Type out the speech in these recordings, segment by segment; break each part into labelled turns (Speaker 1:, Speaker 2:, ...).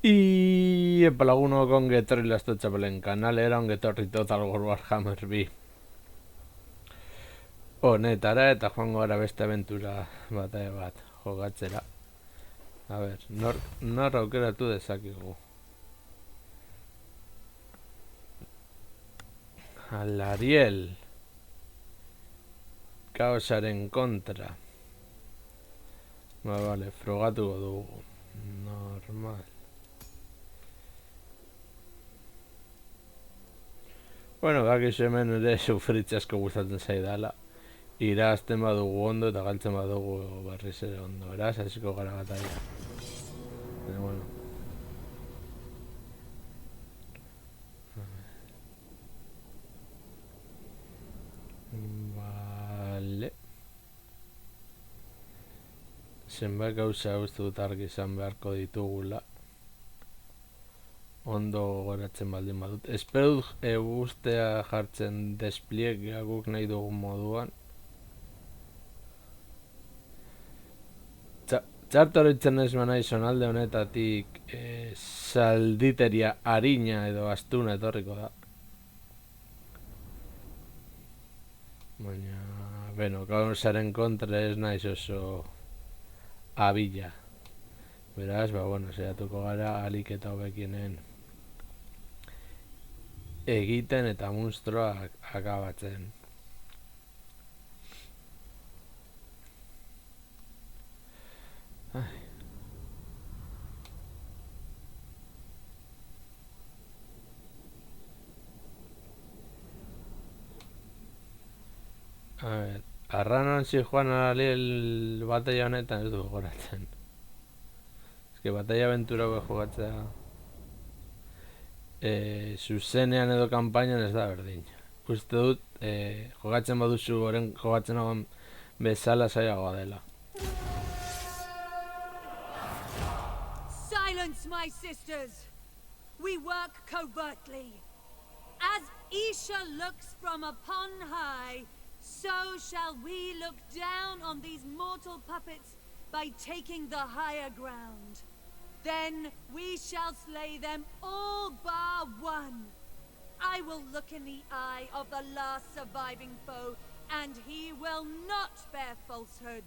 Speaker 1: Y laguno con Getorri las txapelen kanalera, ongetorri Total War Warhammer bi honetara eta joango gara beste aventura bat jogatzera. A ber, nor aukeratu dezakigu. Alariel. Kaosaren kontra. Vale, frogatuko dugu. Normal. Bueno, bakizu hemen ere sufritze asko gustatzen zaidala. Irazten badugu ondo eta galtzen badugu berriz ere ondo. Eraz, hasiko gara batalla. Bueno. Vale. Zenbait gauza uste dut argi izan beharko ditugula. Ondo goratzen baldin badut. Espero dut guztea jartzen despliegea guk nahi dugun moduan. Txarto horitzen ez manai zonalde honetatik salditeria harina edo astuna etorriko da. Baina, beno, kausaren kontra ez naiz oso abila. Beraz, bueno, saiatuko gara alik eta hobekienen egiten eta monstruak akabatzen. Ai. A ver, arranon si joan Alariel batalla honetan ez du goratzen. Ez que batalla aventura jogatzea zuzenean edo kanpainan ez da berdin. Uste dut jogatzen baduzu oren jogatzen hagan bezala zailagoa dela.
Speaker 2: Silence, my sisters! We work covertly. As Isha looks from upon high, so shall we look down on these mortal puppets by taking the higher ground. Then we shall slay them all bar one. I will look in the eye of the last surviving foe, and he will not bear falsehood.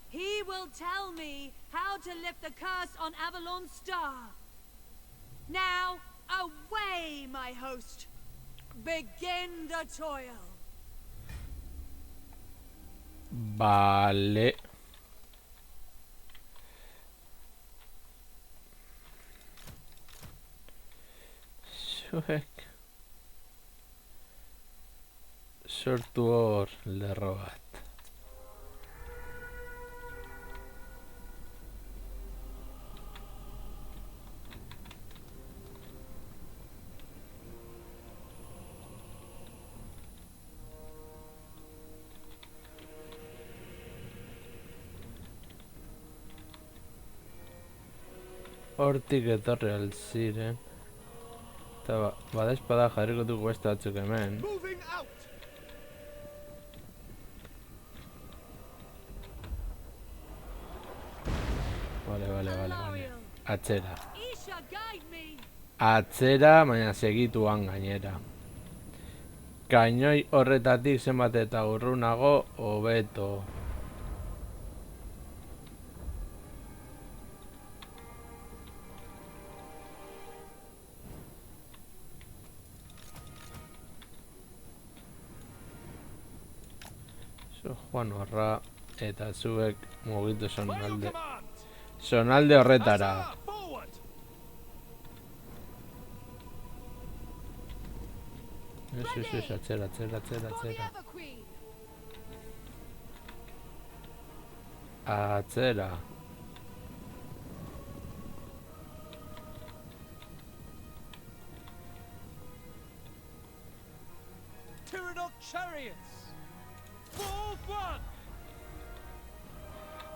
Speaker 2: He will tell me how to lift the curse on Avalon's star. Now, away, my host. Begin the toil.
Speaker 1: Vale. Sortu hor lerro bat. Hortik etorri alziren. Eta bada espada jarriko dugu beste batzuk hemen. Vale. Atzera. Atzera, baina segituan gainera. Kainoi horretatik zenbat eta urrunago hobeto. Juan horra eta zuek mugitu zonalde horretara. Ez, atzera. Atzera.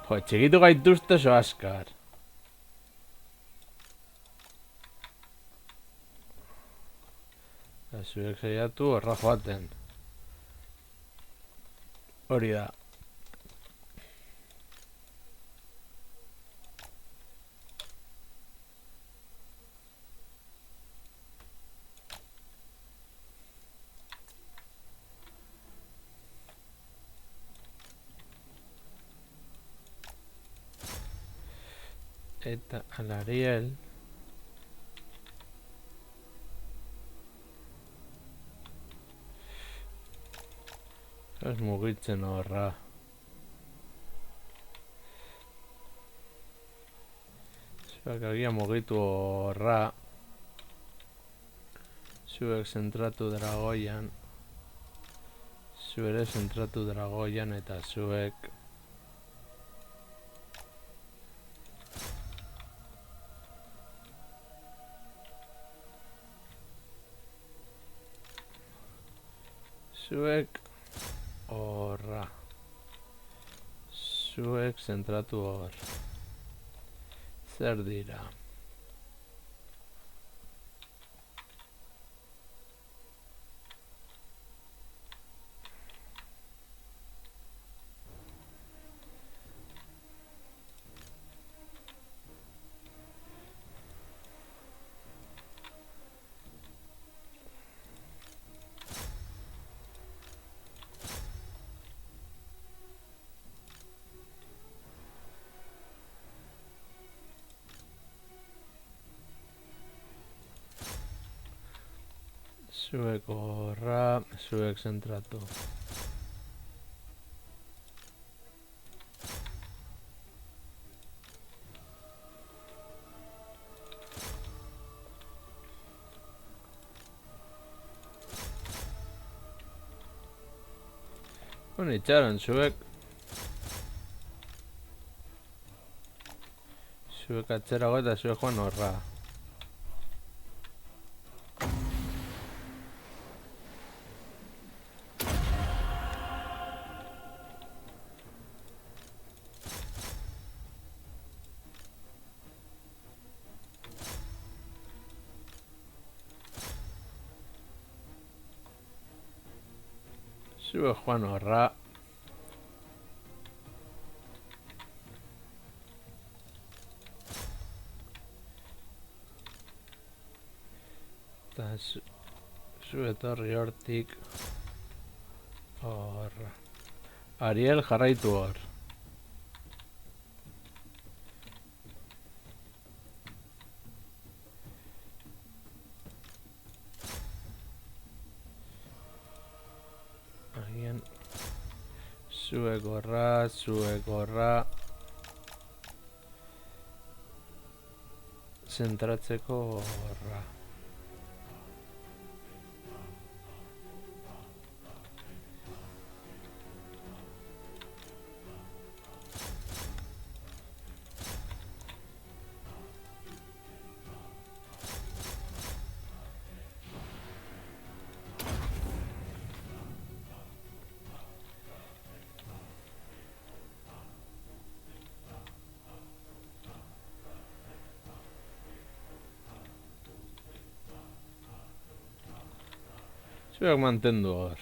Speaker 1: Jo, txikitu gaituzte oso askar. Zuek saiatu horra joaten. Hori da. Eta alariel. Ez mugitzen horra. Zuek agian mugitu horra. Zuek zentratu dragoian. Zu ere zentratu dragoian eta zuek horra. Zuek zentratu hor. Zer dira? Zuek horra, zuek zentratu. Bueno, itxaron, zuek atzerago eta zuek joan horra. Zuek joan horra. Eta zu etorri hortik horra. Ariel jarraitu hor. Agian zuek horra. Zentratzeko horra. Zuek mantendu hor.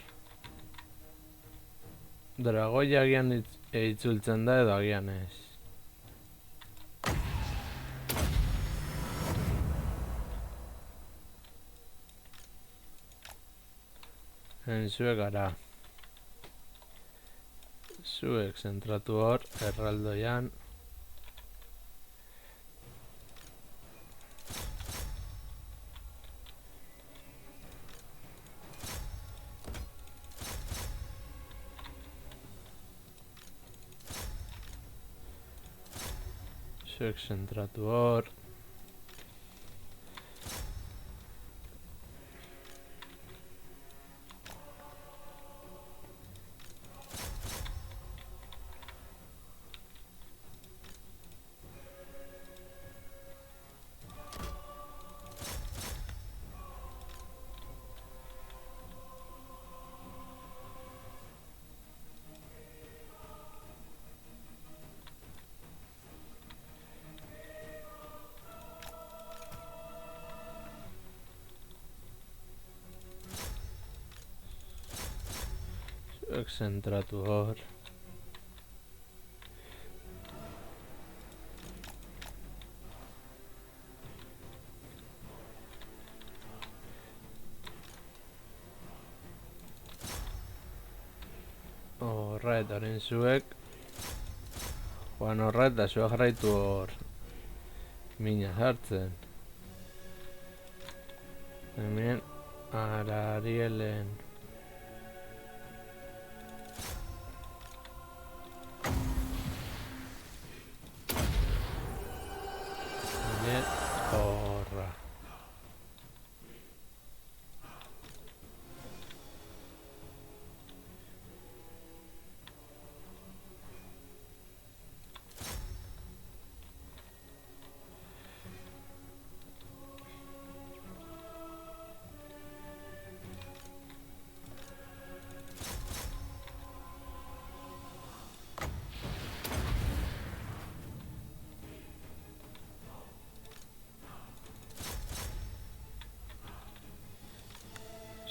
Speaker 1: Dragoia agian itzultzen da edo agian ez. Zuek gara. Zuek zentratu hor, erraldoian. Zuek zentratu hor. Zuek zentratu hor. Horra eta haren zuek. Joan horra eta zuek jarraitu hor. mina sartzen. Hemen Ararielen. Hemen horra.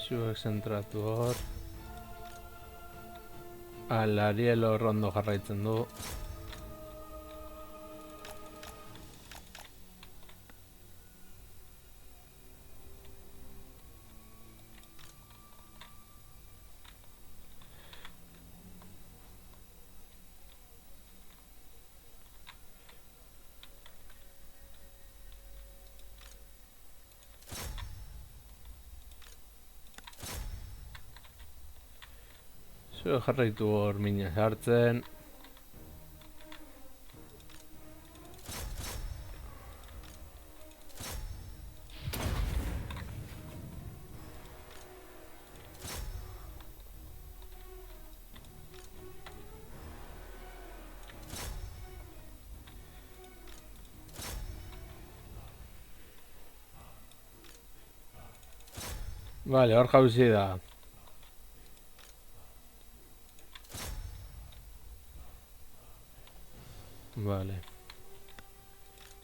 Speaker 1: Zuek zentratu hor. Alariel hor ondo jarraitzen du. Zuek jarraitu hor mina sartzen. Vale, hor jauzi da. Vale.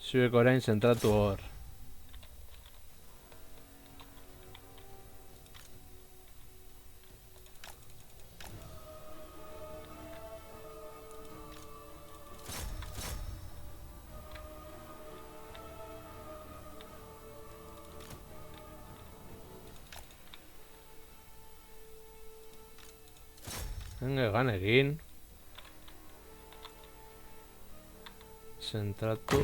Speaker 1: Zuek orain zentratu hor. Egan egin. Zentratu.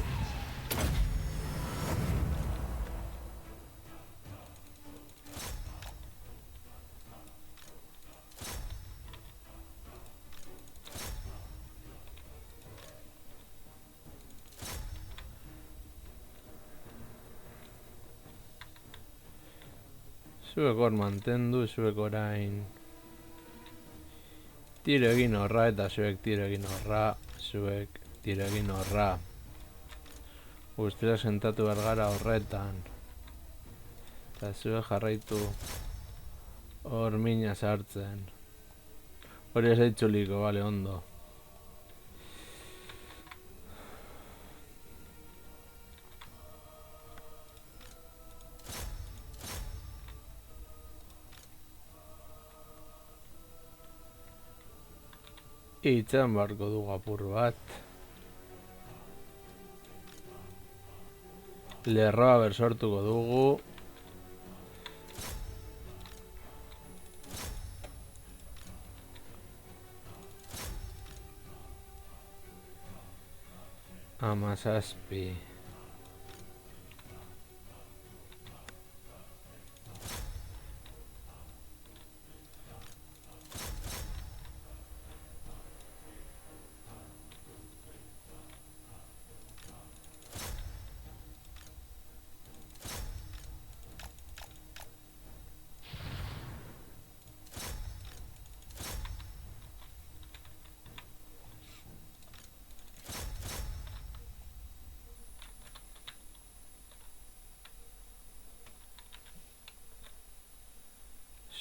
Speaker 1: Zuek hor mantendu, zuek orain tiro egin horra eta zuek tiro egin horra, zuek tiro egin horra. Guztira sentatu behar gara horretan. Eta zuek jarraitu hor mina sartzen. Hori ez eitzuliko, bale, ondo. Itzen barko dugu apur bat. Lerroa bersortuko dugu. Amazazpi.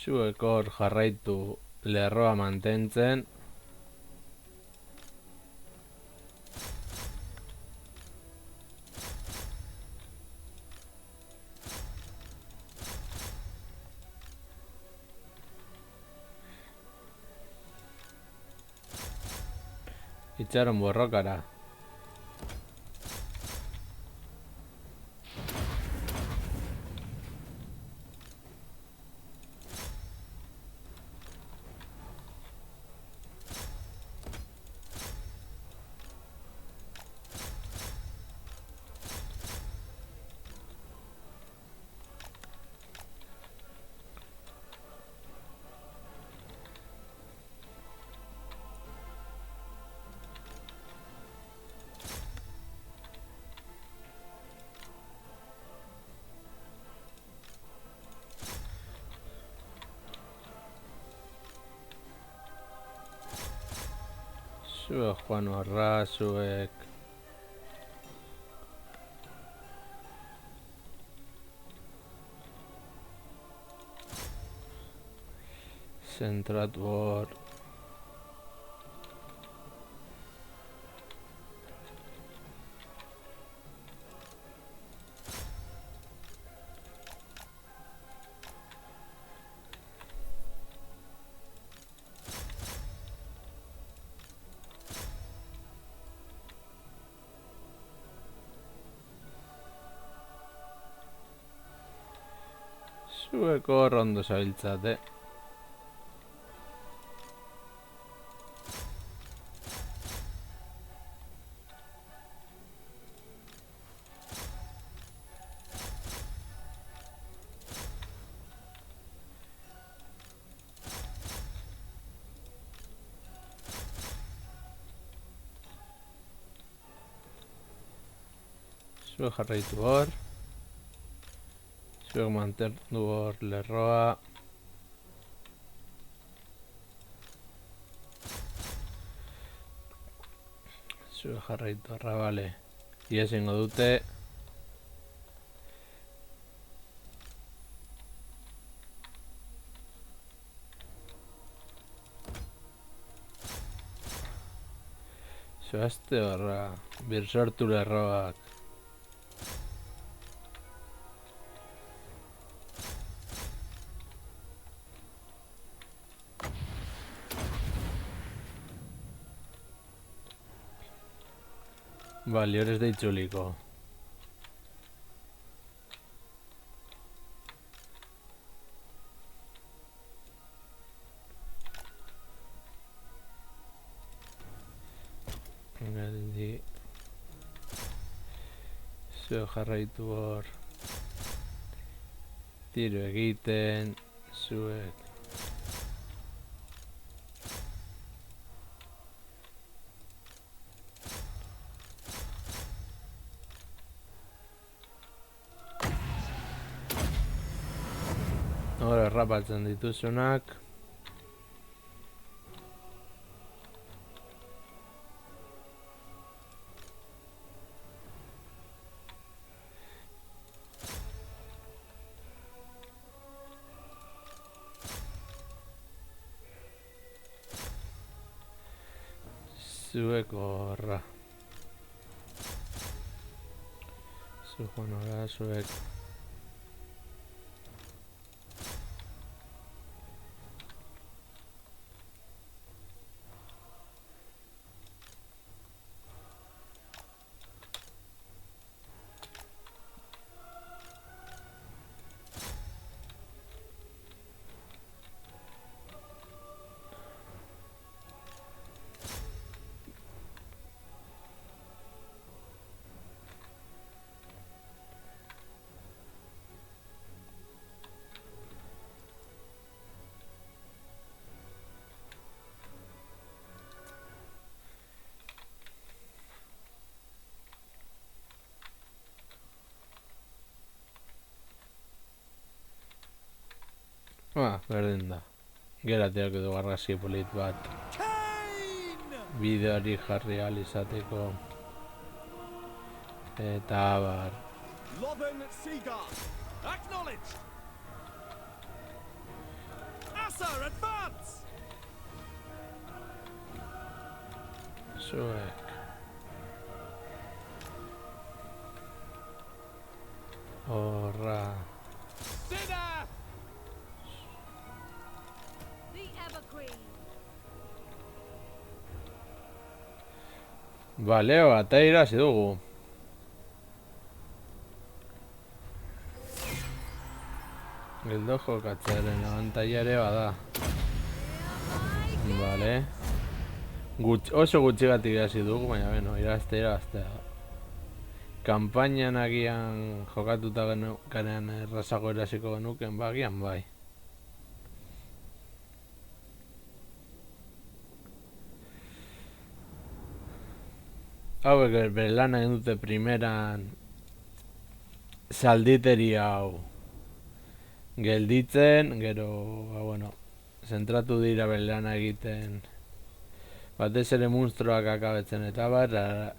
Speaker 1: Zuek hor jarraitu lerroa mantentzen. Itxaron borrokara. Zuek joan horra, zuek... Zentratu hor... Zuek hor ondo zabiltzate. Zuek jarraitu hor. Zuek mantendu hor lerroa. Zuek jarraitu horra, bale. Ia ezingo dute. Zoazte horra, birsortu lerroak. Bale, hor ez da itzuliko. Geldi. Zuek jarraitu hor. Tiro egiten. Zuek. Hor errapatzen dituzunak. Zuek horra. Zuek joan horra, zuek. Berdin da. Gerateak edo garrasi polit bat. Bideoari jarri ahal izateko. Eta abar.
Speaker 3: Lothern Seaguard, acknowledged. Asser, advance.
Speaker 1: Zuek. Horra.
Speaker 3: Dinner.
Speaker 2: The Evergreen.
Speaker 1: Bale, eta irazi dugu. Geldo jokatzearen abantaila ere bada. Bale. Oso gutxigatik irazi dugu, baina beno, irabaztea. Kampainan agian jokatuta ganean errazago erasiko genuken, agian bai. Hauek bere lan egin dute primeran zalditeri hau gelditzen, gero, bueno, zentratu dira bere lana egiten Batez ere monstruoak akabetzen eta bar,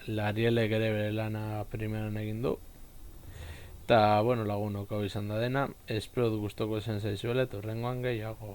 Speaker 1: Larielek ere bere lana primeran egin du. Eta, bueno, lagunok hau izan da dena, espero dut gustoko zen zaizuela, eta hurrengoan gehiago.